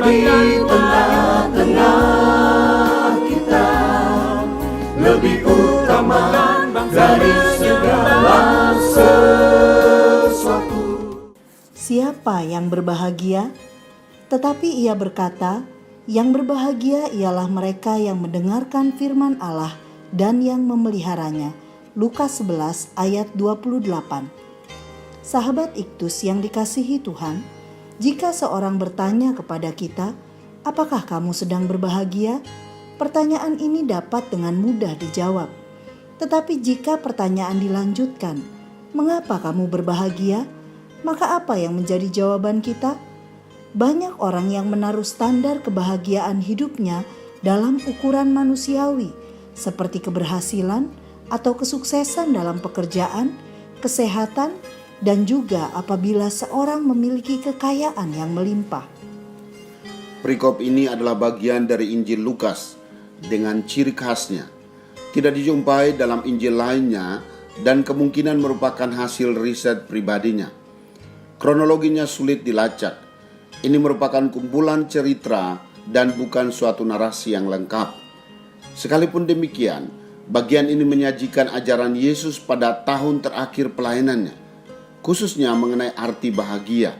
di tengah-tengah kita, lebih utama dari segala sesuatu. Siapa yang berbahagia? Tetapi ia berkata, yang berbahagia ialah mereka yang mendengarkan firman Allah dan yang memeliharanya. Lukas 11 ayat 28. Sahabat Iktus yang dikasihi Tuhan, jika seorang bertanya kepada kita, apakah kamu sedang berbahagia? Pertanyaan ini dapat dengan mudah dijawab. Tetapi jika pertanyaan dilanjutkan, mengapa kamu berbahagia? Maka apa yang menjadi jawaban kita? Banyak orang yang menaruh standar kebahagiaan hidupnya dalam ukuran manusiawi, seperti keberhasilan atau kesuksesan dalam pekerjaan, kesehatan, dan juga apabila seorang memiliki kekayaan yang melimpah. Perikop ini adalah bagian dari Injil Lukas dengan ciri khasnya. Tidak dijumpai dalam Injil lainnya dan kemungkinan merupakan hasil riset pribadinya. Kronologinya sulit dilacak. Ini merupakan kumpulan cerita dan bukan suatu narasi yang lengkap. Sekalipun demikian, bagian ini menyajikan ajaran Yesus pada tahun terakhir pelayanannya, khususnya mengenai arti bahagia,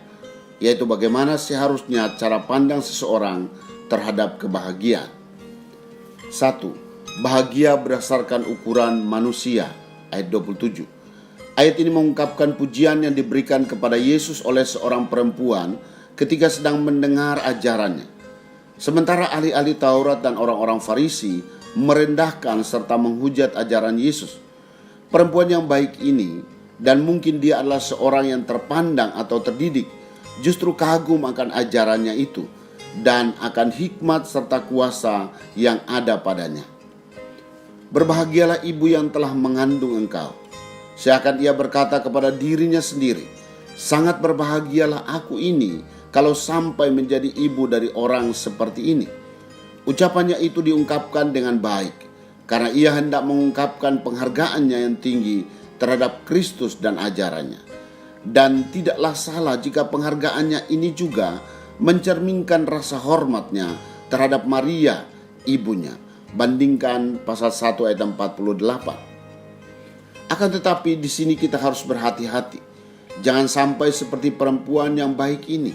yaitu bagaimana seharusnya cara pandang seseorang terhadap kebahagiaan. 1. Bahagia berdasarkan ukuran manusia, ayat 27. Ayat ini mengungkapkan pujian yang diberikan kepada Yesus oleh seorang perempuan ketika sedang mendengar ajarannya. Sementara ahli-ahli Taurat dan orang-orang Farisi merendahkan serta menghujat ajaran Yesus. Perempuan yang baik ini, dan mungkin dia adalah seorang yang terpandang atau terdidik, justru kagum akan ajarannya itu dan akan hikmat serta kuasa yang ada padanya. Berbahagialah ibu yang telah mengandung engkau. Seakan ia berkata kepada dirinya sendiri, sangat berbahagialah aku ini kalau sampai menjadi ibu dari orang seperti ini. Ucapannya itu diungkapkan dengan baik, karena ia hendak mengungkapkan penghargaannya yang tinggi terhadap Kristus dan ajarannya. Dan tidaklah salah jika penghargaannya ini juga mencerminkan rasa hormatnya terhadap Maria, ibunya. Bandingkan pasal 1 ayat 48. Akan tetapi di sini kita harus berhati-hati. Jangan sampai seperti perempuan yang baik ini.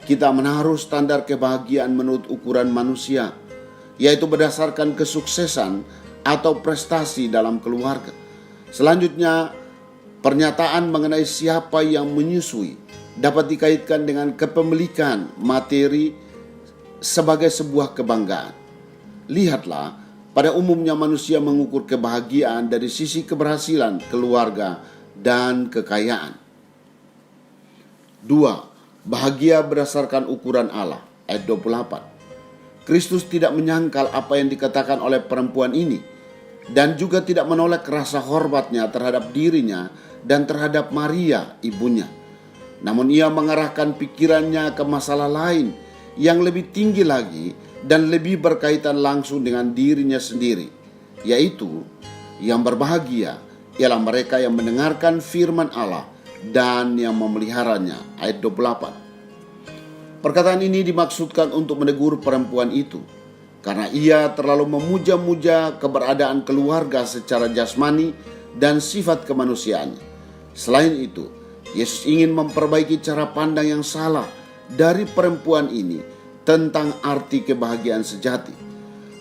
Kita menaruh standar kebahagiaan menurut ukuran manusia, yaitu berdasarkan kesuksesan atau prestasi dalam keluarga. Selanjutnya, pernyataan mengenai siapa yang menyusui dapat dikaitkan dengan kepemilikan materi sebagai sebuah kebanggaan. Lihatlah, pada umumnya manusia mengukur kebahagiaan dari sisi keberhasilan, keluarga, dan kekayaan. 2. Bahagia berdasarkan ukuran Allah, ayat 28. Kristus tidak menyangkal apa yang dikatakan oleh perempuan ini, dan juga tidak menolak rasa hormatnya terhadap dirinya dan terhadap Maria, ibunya. Namun ia mengarahkan pikirannya ke masalah lain yang lebih tinggi lagi dan lebih berkaitan langsung dengan dirinya sendiri, yaitu yang berbahagia ialah mereka yang mendengarkan firman Allah dan yang memeliharanya, ayat 28. Perkataan ini dimaksudkan untuk menegur perempuan itu, karena ia terlalu memuja-muja keberadaan keluarga secara jasmani dan sifat kemanusiaannya. Selain itu, Yesus ingin memperbaiki cara pandang yang salah dari perempuan ini tentang arti kebahagiaan sejati,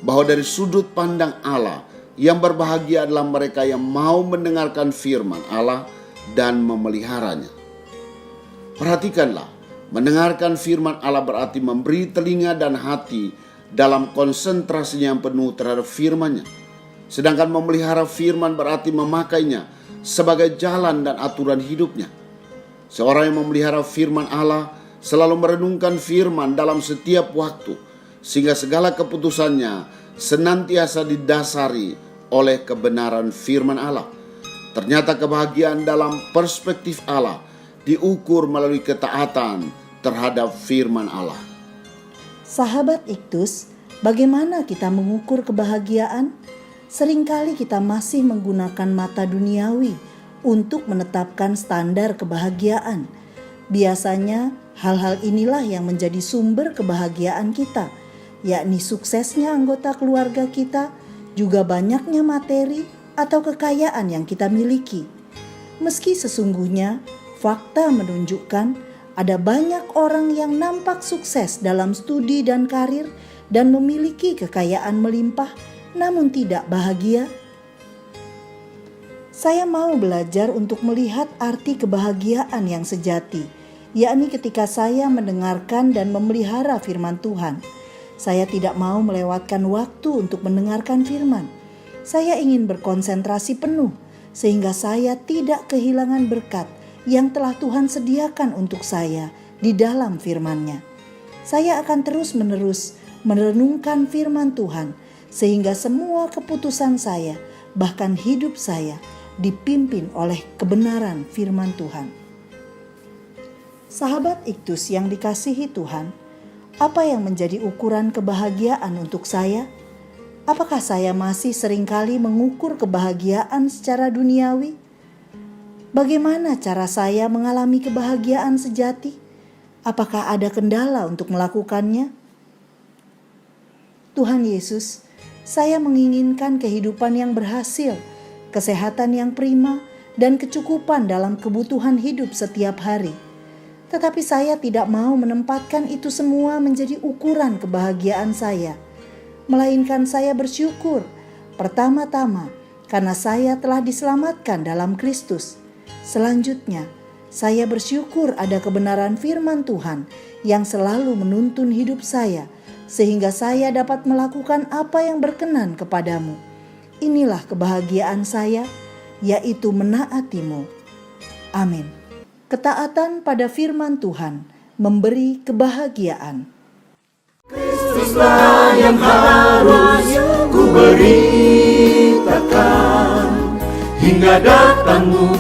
bahwa dari sudut pandang Allah, yang berbahagia adalah mereka yang mau mendengarkan firman Allah dan memeliharanya. Perhatikanlah, mendengarkan firman Allah berarti memberi telinga dan hati dalam konsentrasinya yang penuh terhadap firman-Nya. Sedangkan memelihara firman berarti memakainya sebagai jalan dan aturan hidupnya. Seorang yang memelihara firman Allah selalu merenungkan firman dalam setiap waktu, sehingga segala keputusannya senantiasa didasari oleh kebenaran firman Allah. Ternyata kebahagiaan dalam perspektif Allah diukur melalui ketaatan terhadap firman Allah. Sahabat Iktus, bagaimana kita mengukur kebahagiaan? Seringkali kita masih menggunakan mata duniawi untuk menetapkan standar kebahagiaan. Biasanya Hal-hal inilah yang menjadi sumber kebahagiaan kita, yakni suksesnya anggota keluarga kita, juga banyaknya materi atau kekayaan yang kita miliki. Meski sesungguhnya fakta menunjukkan ada banyak orang yang nampak sukses dalam studi dan karir dan memiliki kekayaan melimpah, namun tidak bahagia. Saya mau belajar untuk melihat arti kebahagiaan yang sejati, yakni ketika saya mendengarkan dan memelihara firman Tuhan. Saya tidak mau melewatkan waktu untuk mendengarkan firman. Saya ingin berkonsentrasi penuh sehingga saya tidak kehilangan berkat yang telah Tuhan sediakan untuk saya di dalam firman-Nya. Saya akan terus-menerus merenungkan firman Tuhan sehingga semua keputusan saya, bahkan hidup saya, dipimpin oleh kebenaran firman Tuhan. Sahabat Iktus yang dikasihi Tuhan, apa yang menjadi ukuran kebahagiaan untuk saya? Apakah saya masih seringkali mengukur kebahagiaan secara duniawi? Bagaimana cara saya mengalami kebahagiaan sejati? Apakah ada kendala untuk melakukannya? Tuhan Yesus, saya menginginkan kehidupan yang berhasil, kesehatan yang prima, dan kecukupan dalam kebutuhan hidup setiap hari. Tetapi saya tidak mau menempatkan itu semua menjadi ukuran kebahagiaan saya. Melainkan saya bersyukur pertama-tama karena saya telah diselamatkan dalam Kristus. Selanjutnya, saya bersyukur ada kebenaran firman Tuhan yang selalu menuntun hidup saya, sehingga saya dapat melakukan apa yang berkenan kepadamu. Inilah kebahagiaan saya, yaitu menaati-Mu. Amin. Ketaatan pada firman Tuhan memberi kebahagiaan. Kristuslah yang harus ku beritakan hingga datangmu